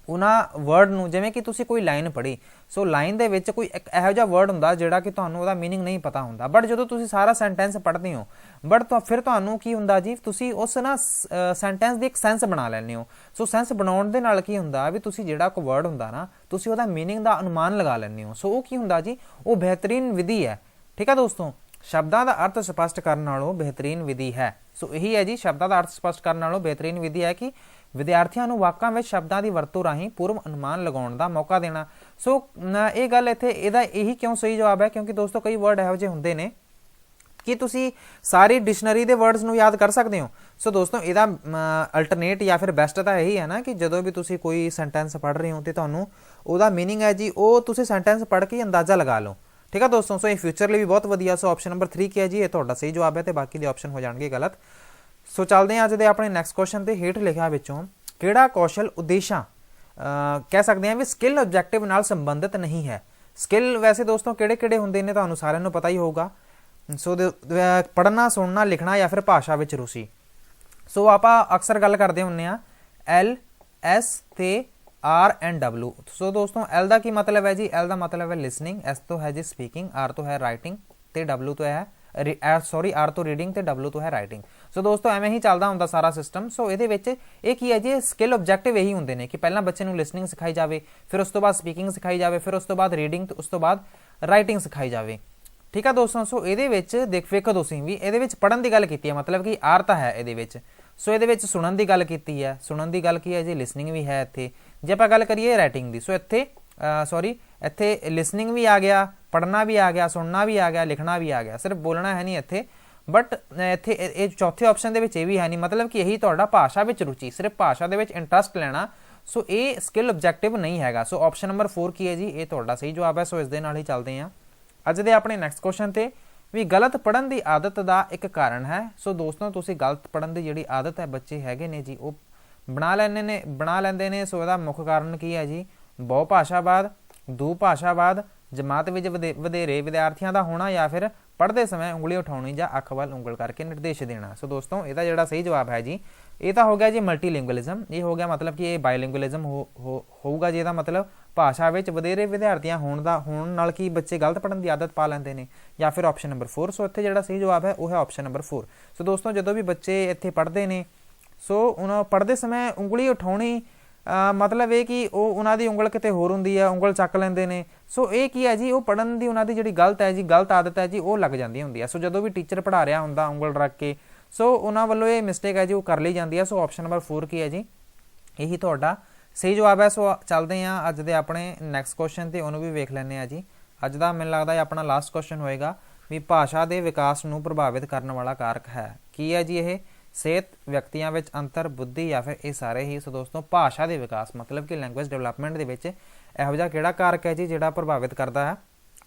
ਉਹਨਾਂ ਵਰਡ ਨੂੰ, ਜਿਵੇਂ ਕਿ ਤੁਸੀਂ ਕੋਈ ਲਾਈਨ ਪੜ੍ਹੀ, ਸੋ ਲਾਈਨ ਦੇ ਵਿੱਚ ਕੋਈ ਇੱਕ ਇਹੋ ਜਿਹਾ ਵਰਡ ਹੁੰਦਾ ਜਿਹੜਾ ਕਿ ਤੁਹਾਨੂੰ ਉਹਦਾ ਮੀਨਿੰਗ ਨਹੀਂ ਪਤਾ ਹੁੰਦਾ, ਬਟ ਜਦੋਂ ਤੁਸੀਂ ਸਾਰਾ ਸੈਂਟੈਂਸ ਪੜ੍ਹਦੇ ਹੋ ਫਿਰ ਤੁਹਾਨੂੰ ਕੀ ਹੁੰਦਾ ਜੀ, ਤੁਸੀਂ ਉਸ ਨਾ ਸੈਂਟੈਂਸ ਦੀ ਇੱਕ ਸੈਂਸ ਬਣਾ ਲੈਂਦੇ ਹੋ। ਸੋ ਸੈਂਸ ਬਣਾਉਣ ਦੇ ਨਾਲ ਕੀ ਹੁੰਦਾ ਵੀ ਤੁਸੀਂ ਜਿਹੜਾ ਕੋਈ ਵਰਡ ਹੁੰਦਾ ਨਾ, ਤੁਸੀਂ ਉਹਦਾ ਮੀਨਿੰਗ ਦਾ ਅਨੁਮਾਨ ਲਗਾ ਲੈਂਦੇ ਹੋ। ਸੋ ਉਹ ਕੀ ਹੁੰਦਾ ਜੀ, ਉਹ ਬਿਹਤਰੀਨ ਵਿਧੀ ਹੈ। ਠੀਕ ਹੈ ਦੋਸਤੋ, ਸ਼ਬਦਾਂ ਦਾ ਅਰਥ ਸਪਸ਼ਟ ਕਰਨ ਨਾਲੋਂ ਬਿਹਤਰੀਨ ਵਿਧੀ ਹੈ। ਸੋ ਇਹੀ ਹੈ ਜੀ, ਸ਼ਬਦਾਂ ਦਾ ਅਰਥ ਸਪਸ਼ਟ ਕਰਨ ਨਾਲੋਂ ਬਿਹਤਰੀਨ ਵਿਧੀ ਹੈ ਕਿ ਵਿਦਿਆਰਥੀਆਂ ਨੂੰ ਵਾਕਾਂ ਵਿੱਚ ਸ਼ਬਦਾਂ ਦੀ ਵਰਤੋਂ ਰਾਹੀਂ ਪੂਰਵ ਅਨੁਮਾਨ ਲਗਾਉਣ ਦਾ ਮੌਕਾ ਦੇਣਾ। ਸੋ ਇਹ ਗੱਲ ਇੱਥੇ ਇਹਦਾ ਇਹੀ ਕਿਉਂ ਸਹੀ ਜਵਾਬ ਹੈ, ਕਿਉਂਕਿ ਦੋਸਤੋ ਕਈ ਵਰਡ ਇਹੋ ਜਿਹੇ ਹੁੰਦੇ ਨੇ ਕਿ ਤੁਸੀਂ ਸਾਰੀ ਡਿਕਸ਼ਨਰੀ ਦੇ ਵਰਡਸ ਨੂੰ ਯਾਦ ਕਰ ਸਕਦੇ ਹੋ। ਸੋ ਦੋਸਤੋ ਇਹਦਾ ਅਲਟਰਨੇਟ ਜਾਂ ਫਿਰ ਬੈਸਟ ਤਾਂ ਇਹੀ ਹੈ ਨਾ ਕਿ ਜਦੋਂ ਵੀ ਤੁਸੀਂ ਕੋਈ ਸੈਂਟੈਂਸ ਪੜ੍ਹ ਰਹੇ ਹੋ ਤੇ ਤੁਹਾਨੂੰ ਉਹਦਾ ਮੀਨਿੰਗ ਹੈ ਜੀ, ਉਹ ਤੁਸੀਂ ਸੈਂਟੈਂਸ ਪੜ੍ਹ ਕੇ ਅੰਦਾਜ਼ਾ ਲਗਾ ਲਓ। ਠੀਕ ਹੈ ਦੋਸਤੋ, ਸੋ ਇਹ ਫਿਊਚਰ ਲਈ ਵੀ ਬਹੁਤ ਵਧੀਆ। ਸੋ ਆਪਸ਼ਨ ਨੰਬਰ 3 ਕੀ ਹੈ ਜੀ, ਇਹ ਤੁਹਾਡਾ ਸਹੀ ਜਵਾਬ ਹੈ ਤੇ ਬਾਕੀ ਦੇ ਆਪਸ਼ਨ ਹੋ ਜਾਣਗੇ ਗਲਤ। ਸੋ ਚੱਲਦੇ ਹਾਂ ਅੱਜ ਦੇ ਆਪਣੇ ਨੈਕਸਟ ਕੁਐਸਚਨ ਤੇ। ਹੇਠ ਲਿਖਿਆ ਵਿੱਚੋਂ ਕਿਹੜਾ ਕੌਸ਼ਲ ਉਦੇਸ਼ਾਂ ਕਹਿ ਸਕਦੇ ਹਾਂ ਵੀ ਸਕਿੱਲ ਆਬਜੈਕਟਿਵ ਨਾਲ ਸੰਬੰਧਿਤ ਨਹੀਂ ਹੈ। ਸਕਿੱਲ ਵੈਸੇ ਦੋਸਤੋ ਕਿਹੜੇ ਕਿਹੜੇ ਹੁੰਦੇ ਨੇ ਤੁਹਾਨੂੰ ਸਾਰਿਆਂ ਨੂੰ ਪਤਾ ਹੀ ਹੋਊਗਾ। ਸੋ ਪੜ੍ਹਨਾ, ਸੁਣਨਾ, ਲਿਖਣਾ ਜਾਂ ਫਿਰ ਭਾਸ਼ਾ ਵਿੱਚ ਰੁਚੀ। ਸੋ ਆਪਾਂ ਅਕਸਰ ਗੱਲ ਕਰਦੇ ਹੁੰਦੇ ਹਾਂ L, S ਤੇ R ਐਂਡ W। ਸੋ ਦੋਸਤੋ L ਦਾ ਕੀ ਮਤਲਬ ਹੈ ਜੀ? L ਦਾ ਮਤਲਬ ਹੈ ਲਿਸਨਿੰਗ, S ਤੋਂ ਹੈ ਜੀ ਸਪੀਕਿੰਗ, R ਤੋਂ ਹੈ ਰਾਈਟਿੰਗ ਤੇ W ਤੋਂ ਹੈ R ਤੋਂ ਰੀਡਿੰਗ ਤੇ W ਤੋਂ ਹੈ ਰਾਈਟਿੰਗ। ਸੋ ਦੋਸਤੋ ਐਵੇਂ ਹੀ ਚੱਲਦਾ ਹੁੰਦਾ ਸਾਰਾ ਸਿਸਟਮ। ਸੋ ਇਹਦੇ ਵਿੱਚ ਇਹ ਕੀ ਹੈ ਜੀ, ਸਕਿੱਲ ਆਬਜੈਕਟਿਵ ਇਹੀ ਹੁੰਦੇ ਨੇ ਕਿ ਪਹਿਲਾਂ ਬੱਚੇ ਨੂੰ ਲਿਸਨਿੰਗ ਸਿਖਾਈ ਜਾਵੇ, ਫਿਰ ਉਸ ਤੋਂ ਬਾਅਦ ਸਪੀਕਿੰਗ ਸਿਖਾਈ ਜਾਵੇ, ਫਿਰ ਉਸ ਤੋਂ ਬਾਅਦ ਰੀਡਿੰਗ ਤੇ ਉਸ ਤੋਂ ਬਾਅਦ ਰਾਈਟਿੰਗ ਸਿਖਾਈ ਜਾਵੇ। ਠੀਕ ਆ ਦੋਸਤੋ। ਸੋ ਇਹਦੇ ਵਿੱਚ ਵੇਖੋ ਤੁਸੀਂ ਵੀ ਇਹਦੇ ਵਿੱਚ ਪੜ੍ਹਨ ਦੀ ਗੱਲ ਕੀਤੀ ਹੈ, ਮਤਲਬ ਕਿ R ਤਾਂ ਹੈ ਇਹਦੇ ਵਿੱਚ। ਸੋ ਇਹਦੇ ਵਿੱਚ ਸੁਣਨ ਦੀ ਗੱਲ ਕੀਤੀ ਹੈ, ਸੁਣਨ ਦੀ ਗੱਲ ਕੀ ਹੈ ਜੀ, ਲਿਸਨਿੰਗ ਵੀ ਹੈ ਇੱਥੇ। ਜੇ ਆਪਾਂ ਗੱਲ ਕਰੀਏ ਰਾਈਟਿੰਗ ਦੀ, ਸੋ ਇੱਥੇ ਲਿਸਨਿੰਗ ਵੀ ਆ ਗਿਆ, ਪੜ੍ਹਨਾ ਵੀ ਆ ਗਿਆ, ਸੁਣਨਾ ਵੀ ਆ ਗਿਆ, ਲਿਖਣਾ ਵੀ ਆ ਗਿਆ, ਸਿਰਫ ਬੋਲਣਾ ਹੈ ਨਹੀਂ ਇੱਥੇ। ਬਟ ਇੱਥੇ ਇਹ ਚੌਥੇ ਆਪਸ਼ਨ ਦੇ ਵਿੱਚ ਇਹ ਵੀ ਹੈ ਨਹੀਂ, ਮਤਲਬ ਕਿ ਇਹੀ ਤੁਹਾਡਾ ਭਾਸ਼ਾ ਵਿੱਚ ਰੁਚੀ, ਸਿਰਫ ਭਾਸ਼ਾ ਦੇ ਵਿੱਚ ਇੰਟਰਸਟ ਲੈਣਾ। ਸੋ ਇਹ ਸਕਿੱਲ ਆਬਜੈਕਟਿਵ ਨਹੀਂ ਹੈਗਾ। ਸੋ ਆਪਸ਼ਨ ਨੰਬਰ 4 ਕੀ ਹੈ ਜੀ, ਇਹ ਤੁਹਾਡਾ ਸਹੀ ਜਵਾਬ ਹੈ। ਸੋ ਇਸ ਦੇ ਨਾਲ ਹੀ ਚੱਲਦੇ ਹਾਂ ਅੱਜ ਦੇ ਆਪਣੇ ਨੈਕਸਟ ਕੁਐਸਚਨ ਤੇ ਵੀ ਗਲਤ ਪੜ੍ਹਨ ਦੀ ਆਦਤ ਦਾ ਇੱਕ ਕਾਰਨ ਹੈ। ਸੋ ਦੋਸਤੋ ਤੁਸੀਂ ਗਲਤ ਪੜ੍ਹਨ ਦੀ ਜਿਹੜੀ ਆਦਤ ਹੈ ਬੱਚੇ ਹੈਗੇ ਨੇ ਜੀ ਉਹ ਬਣਾ ਲੈਂਦੇ ਨੇ। ਸੋ ਇਹਦਾ ਮੁੱਖ ਕਾਰਨ ਕੀ ਹੈ ਜੀ, ਬਹੁ ਭਾਸ਼ਾਵਾਦ, ਦੂ ਭਾਸ਼ਾਵਾਦ, ਜਮਾਤ ਵਿੱਚ ਵਧੇਰੇ ਵਿਦਿਆਰਥੀਆਂ ਦਾ ਹੋਣਾ ਜਾਂ ਫਿਰ ਪੜ੍ਹਦੇ ਸਮੇਂ ਉਂਗਲੀ ਉਠਾਉਣੀ ਜਾਂ ਅੱਖ ਵੱਲ ਉਂਗਲ ਕਰਕੇ ਨਿਰਦੇਸ਼ ਦੇਣਾ। ਸੋ ਦੋਸਤੋ ਇਹਦਾ ਜਿਹੜਾ ਸਹੀ ਜਵਾਬ ਹੈ ਜੀ, ਇਹ ਤਾਂ ਹੋ ਗਿਆ ਜੀ ਮਲਟੀਲਿੰਗੁਅਲਿਜ਼ਮ। ਇਹ ਹੋ ਗਿਆ ਮਤਲਬ ਕਿ ਇਹ ਬਾਇਲਿੰਗੁਅਲਿਜ਼ਮ ਹੋਊਗਾ ਜੀ। ਇਹਦਾ ਮਤਲਬ ਭਾਸ਼ਾ ਵਿੱਚ ਵਧੇਰੇ ਵਿਦਿਆਰਥੀਆਂ ਹੋਣ ਨਾਲ ਕੀ ਬੱਚੇ ਗਲਤ ਪੜ੍ਹਨ ਦੀ ਆਦਤ ਪਾ ਲੈਂਦੇ ਨੇ, ਜਾਂ ਫਿਰ ਆਪਸ਼ਨ ਨੰਬਰ 4। ਸੋ ਇੱਥੇ ਜਿਹੜਾ ਸਹੀ ਜਵਾਬ ਹੈ ਉਹ ਹੈ ਆਪਸ਼ਨ ਨੰਬਰ 4। ਸੋ ਦੋਸਤੋ ਜਦੋਂ ਵੀ ਬੱਚੇ ਇੱਥੇ ਪੜ੍ਹਦੇ ਨੇ, ਸੋ ਉਹਨਾਂ ਪੜ੍ਹਦੇ ਸਮੇਂ ਉਂਗਲੀ ਉਠਾਉਣੀ ਮਤਲਬ ਇਹ ਕਿ ਉਹਨਾਂ ਦੀ ਉਂਗਲ ਕਿਤੇ ਹੋਰ ਹੁੰਦੀ ਹੈ, ਉਂਗਲ ਚੱਕ ਲੈਂਦੇ ਨੇ। ਸੋ ਇਹ ਕੀ ਹੈ ਜੀ, ਉਹ ਪੜ੍ਹਨ ਦੀ ਉਹਨਾਂ ਦੀ ਜਿਹੜੀ ਗਲਤ ਆਦਤ ਹੈ ਜੀ ਉਹ ਲੱਗ ਜਾਂਦੀ ਹੁੰਦੀ ਹੈ। ਸੋ ਜਦੋਂ ਵੀ ਟੀਚਰ ਪੜ੍ਹਾ ਰਿਹਾ ਹੁੰਦਾ ਉਂਗਲ ਰੱਖ ਕੇ, ਸੋ ਉਹਨਾਂ ਵੱਲੋਂ ਇਹ ਮਿਸਟੇਕ ਹੈ ਜੀ ਉਹ ਕਰ ਲਈ ਜਾਂਦੀ ਹੈ। ਸੋ ਆਪਸ਼ਨ ਨੰਬਰ 4 ਕੀ ਹੈ ਜੀ, ਇਹੀ ਤੁਹਾਡਾ ਸਹੀ ਜਵਾਬ ਹੈ। ਸੋ ਚੱਲਦੇ ਹਾਂ ਅੱਜ ਦੇ ਆਪਣੇ ਨੈਕਸਟ ਕੁਐਸਚਨ ਤੇ, ਉਹਨੂੰ ਵੀ ਵੇਖ ਲੈਂਦੇ ਹਾਂ ਜੀ। ਅੱਜ ਦਾ ਮੈਨੂੰ ਲੱਗਦਾ ਹੈ ਆਪਣਾ ਲਾਸਟ ਕੁਐਸਚਨ ਹੋਏਗਾ ਵੀ ਭਾਸ਼ਾ ਦੇ ਵਿਕਾਸ ਨੂੰ ਪ੍ਰਭਾਵਿਤ ਕਰਨ ਵਾਲਾ ਕਾਰਕ ਹੈ। ਕੀ ਹੈ ਜੀ ਇਹ? ਸਿਹਤ, ਵਿਅਕਤੀਆਂ ਵਿੱਚ ਅੰਤਰ, ਬੁੱਧੀ ਜਾਂ ਫਿਰ ਇਹ ਸਾਰੇ ਹੀ। ਸੋ ਦੋਸਤੋ ਭਾਸ਼ਾ ਦੇ ਵਿਕਾਸ ਮਤਲਬ ਕਿ ਲੈਂਗੁਏਜ ਡਿਵੈਲਪਮੈਂਟ ਦੇ ਵਿੱਚ ਇਹੋ ਜਿਹਾ ਕਿਹੜਾ ਕਾਰਕ ਹੈ ਜੀ ਜਿਹੜਾ ਪ੍ਰਭਾਵਿਤ ਕਰਦਾ ਹੈ?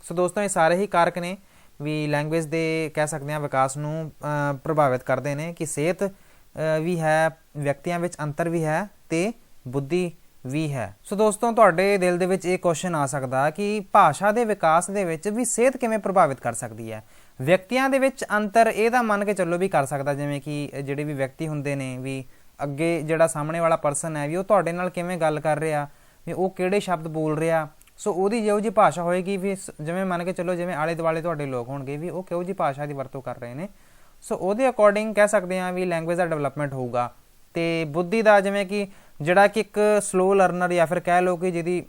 ਸੋ ਦੋਸਤੋ ਇਹ ਸਾਰੇ ਹੀ ਕਾਰਕ ਨੇ ਵੀ ਲੈਂਗੁਏਜ ਦੇ ਕਹਿ ਸਕਦੇ ਹਾਂ ਵਿਕਾਸ ਨੂੰ ਪ੍ਰਭਾਵਿਤ ਕਰਦੇ ਨੇ, ਕਿ ਸਿਹਤ ਵੀ ਹੈ, ਵਿਅਕਤੀਆਂ ਵਿੱਚ ਅੰਤਰ ਵੀ ਹੈ ਤੇ ਬੁੱਧੀ ਵੀ ਹੈ। ਸੋ ਦੋਸਤੋ ਤੁਹਾਡੇ ਦਿਲ ਦੇ ਵਿੱਚ ਇਹ ਕੁਐਸਚਨ ਆ ਸਕਦਾ ਕਿ ਭਾਸ਼ਾ ਦੇ ਵਿਕਾਸ ਦੇ ਵਿੱਚ ਵੀ ਸਿਹਤ ਕਿਵੇਂ ਪ੍ਰਭਾਵਿਤ ਕਰ ਸਕਦੀ ਹੈ? ਵਿਅਕਤੀਆਂ ਦੇ ਵਿੱਚ ਅੰਤਰ ਇਹ ਤਾਂ ਮੰਨ ਕੇ ਚੱਲੋ ਵੀ ਕਰ ਸਕਦਾ, ਜਿਵੇਂ ਕਿ ਜਿਹੜੇ ਵੀ ਵਿਅਕਤੀ ਹੁੰਦੇ ਨੇ ਵੀ ਅੱਗੇ ਜਿਹੜਾ ਸਾਹਮਣੇ ਵਾਲਾ ਪਰਸਨ ਹੈ ਵੀ ਉਹ ਤੁਹਾਡੇ ਨਾਲ ਕਿਵੇਂ ਗੱਲ ਕਰ ਰਿਹਾ, ਵੀ ਉਹ ਕਿਹੜੇ ਸ਼ਬਦ ਬੋਲ ਰਿਹਾ। ਸੋ ਉਹਦੀ ਜਿਹੋ ਜਿਹੀ ਭਾਸ਼ਾ ਹੋਏਗੀ ਵੀ ਜਿਵੇਂ ਮੰਨ ਕੇ ਚੱਲੋ ਜਿਵੇਂ ਆਲੇ ਦੁਆਲੇ ਤੁਹਾਡੇ ਲੋਕ ਹੋਣਗੇ ਵੀ ਉਹ ਕਿਹੋ ਜਿਹੀ ਭਾਸ਼ਾ ਦੀ ਵਰਤੋਂ ਕਰ ਰਹੇ ਨੇ, ਸੋ ਉਹਦੇ ਅਕੋਰਡਿੰਗ ਕਹਿ ਸਕਦੇ ਹਾਂ ਵੀ ਲੈਂਗੁਏਜ ਦਾ ਡਿਵੈਲਪਮੈਂਟ ਹੋਊਗਾ। ਤੇ ਬੁੱਧੀ ਦਾ ਜਿਵੇਂ ਕਿ ਜਿਹੜਾ ਕਿ ਇੱਕ ਸਲੋ ਲਰਨਰ ਜਾਂ ਫਿਰ ਕਹਿ ਲਓ ਕਿ ਜਿਹਦੀ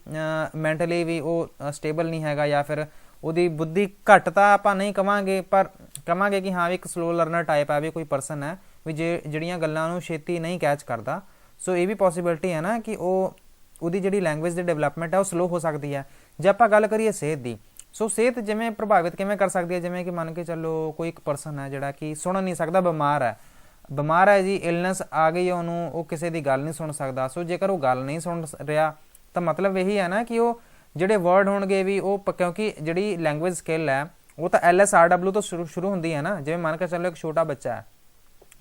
ਮੈਂਟਲੀ ਵੀ ਉਹ ਸਟੇਬਲ ਨਹੀਂ ਹੈਗਾ ਜਾਂ ਫਿਰ ਉਹਦੀ ਬੁੱਧੀ ਘੱਟ ਤਾਂ ਆਪਾਂ ਨਹੀਂ ਕਵਾਂਗੇ, ਪਰ ਕਵਾਂਗੇ ਕਿ ਹਾਂ ਵੀ ਇੱਕ ਸਲੋ ਲਰਨਰ ਟਾਈਪ ਆ ਵੀ ਕੋਈ ਪਰਸਨ ਹੈ ਵੀ ਜਿਹੜੀਆਂ ਗੱਲਾਂ ਨੂੰ ਛੇਤੀ ਨਹੀਂ ਕੈਚ ਕਰਦਾ। ਸੋ ਇਹ ਵੀ ਪੋਸੀਬਿਲਿਟੀ ਹੈ ਨਾ ਕਿ ਉਹਦੀ ਜਿਹੜੀ ਲੈਂਗੁਏਜ ਦੀ ਡਿਵੈਲਪਮੈਂਟ ਹੈ ਉਹ ਸਲੋ ਹੋ ਸਕਦੀ ਹੈ। ਜੇ ਆਪਾਂ ਗੱਲ ਕਰੀਏ ਸਿਹਤ ਦੀ, ਸੋ ਸਿਹਤ ਜਿਵੇਂ ਪ੍ਰਭਾਵਿਤ ਕਿਵੇਂ ਕਰ ਸਕਦੀ ਹੈ, ਜਿਵੇਂ ਕਿ ਮੰਨ ਕੇ ਚੱਲੋ ਕੋਈ ਇੱਕ ਪਰਸਨ ਹੈ ਜਿਹੜਾ ਕਿ ਸੁਣ ਨਹੀਂ ਸਕਦਾ, ਬਿਮਾਰ ਹੈ ਜੀ, ਇਲਨੈਸ ਆ ਗਈ ਉਹਨੂੰ, ਉਹ ਕਿਸੇ ਦੀ ਗੱਲ ਨਹੀਂ ਸੁਣ ਸਕਦਾ। ਸੋ ਜੇਕਰ ਉਹ ਗੱਲ ਨਹੀਂ ਸੁਣ ਰਿਹਾ ਤਾਂ ਮਤਲਬ ਇਹੀ ਹੈ ਨਾ ਕਿ ਉਹ ਜਿਹੜੇ ਵਰਡ ਹੋਣਗੇ ਵੀ ਉਹ, ਕਿਉਂਕਿ ਜਿਹੜੀ ਲੈਂਗੁਏਜ ਸਕਿੱਲ ਹੈ ਉਹ ਤਾਂ LSRW ਤੋਂ ਸ਼ੁਰੂ ਹੁੰਦੀ ਹੈ ਨਾ। ਜਿਵੇਂ ਮੰਨ ਕੇ ਚੱਲੋ ਇੱਕ ਛੋਟਾ ਬੱਚਾ ਹੈ,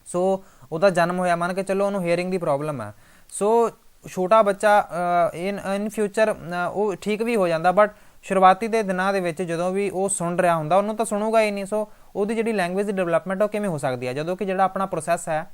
ਸੋ ਉਹਦਾ ਜਨਮ ਹੋਇਆ, ਮੰਨ ਕੇ ਚੱਲੋ ਉਹਨੂੰ ਹੀਅਰਿੰਗ ਦੀ ਪ੍ਰੋਬਲਮ ਹੈ। ਸੋ ਛੋਟਾ ਬੱਚਾ ਇਨ ਫਿਊਚਰ ਉਹ ਠੀਕ ਵੀ ਹੋ ਜਾਂਦਾ, ਬਟ ਸ਼ੁਰੂਆਤੀ ਦੇ ਦਿਨਾਂ ਦੇ ਵਿੱਚ ਜਦੋਂ ਵੀ ਉਹ ਸੁਣ ਰਿਹਾ ਹੁੰਦਾ ਉਹਨੂੰ ਤਾਂ ਸੁਣੂਗਾ ਹੀ ਨਹੀਂ। ਸੋ ਉਹਦੀ ਜਿਹੜੀ ਲੈਂਗੁਏਜ ਦੀ ਡਿਵੈਲਪਮੈਂਟ ਉਹ ਕਿਵੇਂ ਹੋ ਸਕਦੀ ਹੈ, ਜਦੋਂ ਕਿ ਜਿਹੜਾ ਆਪਣਾ ਪ੍ਰੋਸੈਸ ਹੈ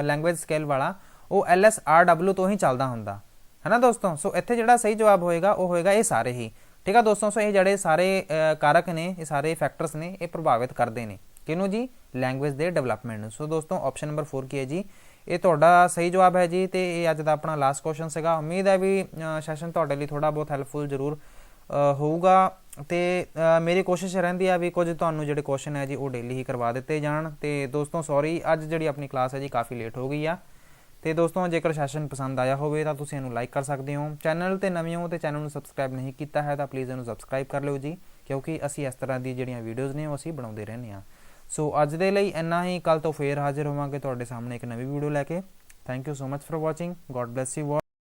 ਲੈਂਗੁਏਜ ਸਕਿੱਲ ਵਾਲਾ ਉਹ LSRW ਤੋਂ ਹੀ ਚੱਲਦਾ ਹੁੰਦਾ ਹੈ ਨਾ ਦੋਸਤੋ। ਸੋ ਇੱਥੇ ਜਿਹੜਾ ਸਹੀ ਜਵਾਬ ਹੋਏਗਾ ਉਹ ਹੋਏਗਾ ਇਹ ਸਾਰੇ ਹੀ। ਠੀਕ ਆ ਦੋਸਤੋ। ਸੋ ਇਹ ਜਿਹੜੇ ਸਾਰੇ ਕਾਰਕ ਨੇ, ਇਹ ਸਾਰੇ ਫੈਕਟਰਸ ਨੇ, ਇਹ ਪ੍ਰਭਾਵਿਤ ਕਰਦੇ ਨੇ ਕਿਹਨੂੰ ਜੀ? ਲੈਂਗੁਏਜ ਦੇ ਡਿਵੈਲਪਮੈਂਟ ਨੂੰ। ਸੋ ਦੋਸਤੋ ਆਪਸ਼ਨ ਨੰਬਰ 4 ਕੀ ਹੈ ਜੀ? ਇਹ ਤੁਹਾਡਾ ਸਹੀ ਜਵਾਬ ਹੈ ਜੀ। ਤੇ ਇਹ ਅੱਜ ਦਾ ਆਪਣਾ ਲਾਸਟ ਕੁਐਸਚਨ ਸੀਗਾ। ਉਮੀਦ ਹੈ ਵੀ ਸੈਸ਼ਨ ਤੁਹਾਡੇ ਲਈ ਥੋੜਾ ਬਹੁਤ ਹੈਲਪਫੁਲ ਜ਼ਰੂਰ ਹੋਊਗਾ। ਤੇ ਮੇਰੀ ਕੋਸ਼ਿਸ਼ ਰਹਿੰਦੀ ਆ ਵੀ ਕੁਝ ਤੁਹਾਨੂੰ ਜਿਹੜੇ ਕੁਐਸਚਨ ਹੈ ਜੀ ਉਹ ਡੇਲੀ ਹੀ ਕਰਵਾ ਦਿੱਤੇ ਜਾਣ। ਤੇ ਦੋਸਤੋ ਸੌਰੀ ਅੱਜ ਜਿਹੜੀ ਆਪਣੀ ਕਲਾਸ ਹੈ ਜੀ ਕਾਫੀ ਲੇਟ ਹੋ ਗਈ ਆ। ਤੇ ਦੋਸਤੋ ਜੇਕਰ ਸੈਸ਼ਨ ਪਸੰਦ ਆਇਆ ਹੋਵੇ ਤਾਂ ਤੁਸੀਂ ਇਹਨੂੰ ਲਾਈਕ ਕਰ ਸਕਦੇ ਹੋ। ਚੈਨਲ ਤੇ ਨਵੇਂ ਹੋ ਤੇ ਚੈਨਲ ਨੂੰ ਸਬਸਕ੍ਰਾਈਬ ਨਹੀਂ ਕੀਤਾ ਹੈ ਤਾਂ ਪਲੀਜ਼ ਇਹਨੂੰ ਸਬਸਕ੍ਰਾਈਬ ਕਰ ਲਿਓ ਜੀ, ਕਿਉਂਕਿ ਅਸੀਂ ਇਸ ਤਰ੍ਹਾਂ ਦੀ ਜਿਹੜੀਆਂ ਵੀਡੀਓਜ਼ ਨੇ ਉਹ ਅਸੀਂ ਬਣਾਉਂਦੇ ਰਹਿੰਦੇ ਹਾਂ। ਸੋ ਅੱਜ ਦੇ ਲਈ ਇੰਨਾ ਹੀ। ਕੱਲ ਤੋਂ ਫੇਰ ਹਾਜ਼ਰ ਹੋਵਾਂਗੇ ਤੁਹਾਡੇ ਸਾਹਮਣੇ ਇੱਕ ਨਵੀਂ ਵੀਡੀਓ ਲੈ ਕੇ। Thank you so much for watching. God bless you.